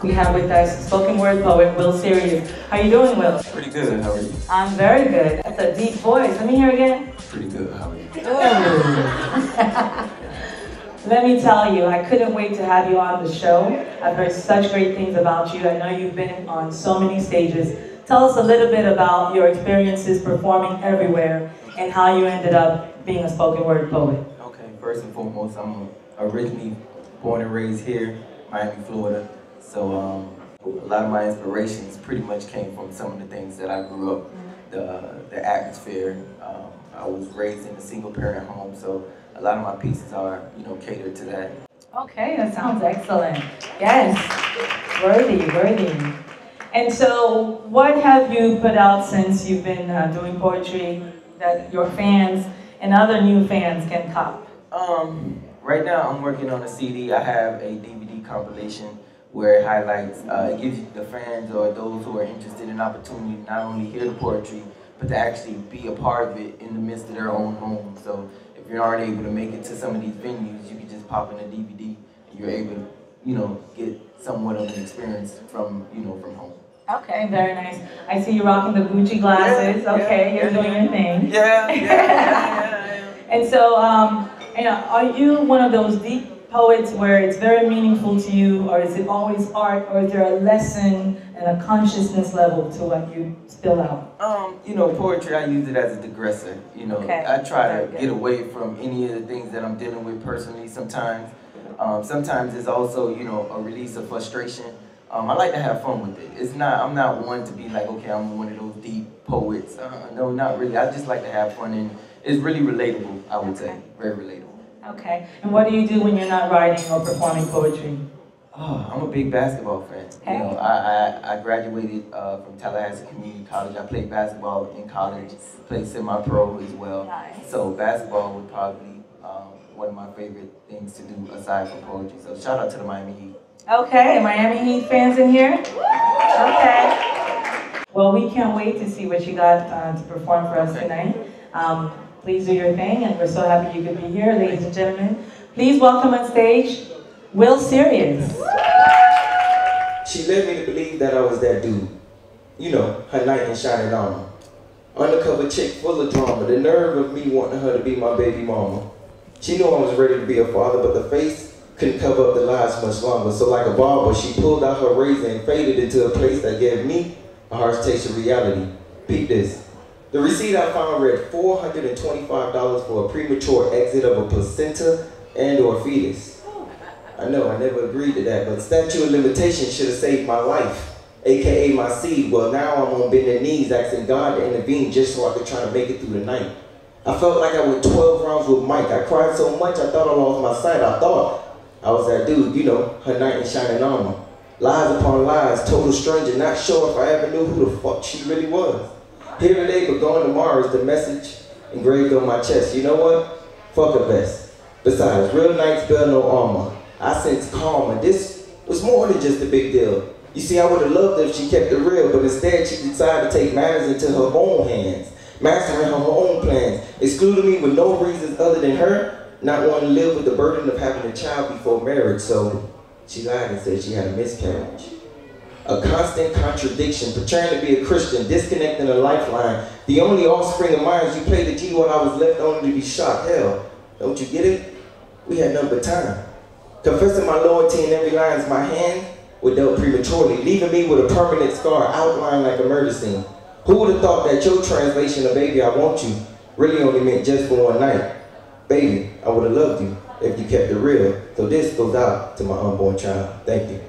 We have with us spoken word poet Will Seri'us. How you doing, Will? Pretty good, how are you? I'm very good. That's a deep voice. Let me hear again. Pretty good, how are you? Let me tell you, I couldn't wait to have you on the show. I've heard such great things about you. I know you've been on so many stages. Tell us a little bit about your experiences performing everywhere and how you ended up being a spoken word poet. Okay, first and foremost, I'm originally born and raised here, Miami, Florida. So a lot of my inspirations pretty much came from some of the things that I grew up, the atmosphere. I was raised in a single parent home, so a lot of my pieces are, catered to that. Okay, that sounds excellent. Yes, worthy. And so, what have you put out since you've been doing poetry that your fans and other new fans can cop? Right now, I'm working on a CD. I have a DVD compilation where it highlights, it gives the fans or those who are interested in opportunity to not only hear the poetry, but to actually be a part of it in the midst of their own home. So if you aren't able to make it to some of these venues, you can just pop in a DVD and you're able to, get somewhat of an experience from, from home. Okay, very nice. I see you rocking the Gucci glasses. You're doing your thing. Yeah. And so, are you one of those deep poets where it's very meaningful to you, or is it always art, or is there a lesson and a consciousness level to what you spill out? Poetry, I use it as a digressor. I try to get away from any of the things that I'm dealing with personally sometimes. Sometimes it's also, a release of frustration. I like to have fun with it. I'm not one to be like, okay, I'm one of those deep poets. No, not really. I just like to have fun, and it's really relatable, I would say. Very relatable. Okay. And what do you do when you're not writing or performing poetry? Oh, I'm a big basketball fan. Okay. I graduated from Tallahassee Community College. I played basketball in college, played semi-pro as well. Nice. So basketball would probably be one of my favorite things to do aside from poetry. So shout out to the Miami Heat. Okay, Miami Heat fans in here? Okay. Well, we can't wait to see what you got to perform for us tonight. Please do your thing, and we're so happy you could be here, ladies and gentlemen. Please welcome on stage, Will Seri'us. She led me to believe that I was that dude. Her knight in shining armor. Undercover chick full of drama, the nerve of me wanting her to be my baby mama. She knew I was ready to be a father, but the face couldn't cover up the lies much longer. So like a barber, she pulled out her razor and faded into a place that gave me a harsh taste of reality. Peep this. The receipt I found read $425 for a premature exit of a placenta and or fetus. I know, I never agreed to that, but statute of limitations should have saved my life, aka my seed. Well, now I'm on bending knees asking God to intervene just so I could try to make it through the night. I felt like I went 12 rounds with Mike. I cried so much I thought I lost my sight. I thought I was that dude, her knight in shining armor. Lies upon lies, total stranger, not sure if I ever knew who the fuck she really was. Here today, but gone tomorrow is the message engraved on my chest. You know what? Fuck a vest. Besides, real knights bear no armor. I sense calm, and this was more than just a big deal. You see, I would have loved her if she kept it real, but instead she decided to take matters into her own hands, mastering her own plans, excluding me with no reasons other than her not wanting to live with the burden of having a child before marriage. So she lied and said she had a miscarriage. A constant contradiction, portraying to be a Christian, disconnecting a lifeline. The only offspring of mine is you played the G while I was left only to be shot. Hell, don't you get it? We had nothing but time. Confessing my loyalty in every line is my hand were dealt prematurely, leaving me with a permanent scar outlined like a murder scene. Who would have thought that your translation of "baby, I want you" really only meant just for one night? Baby, I would have loved you if you kept it real. So this goes out to my unborn child. Thank you.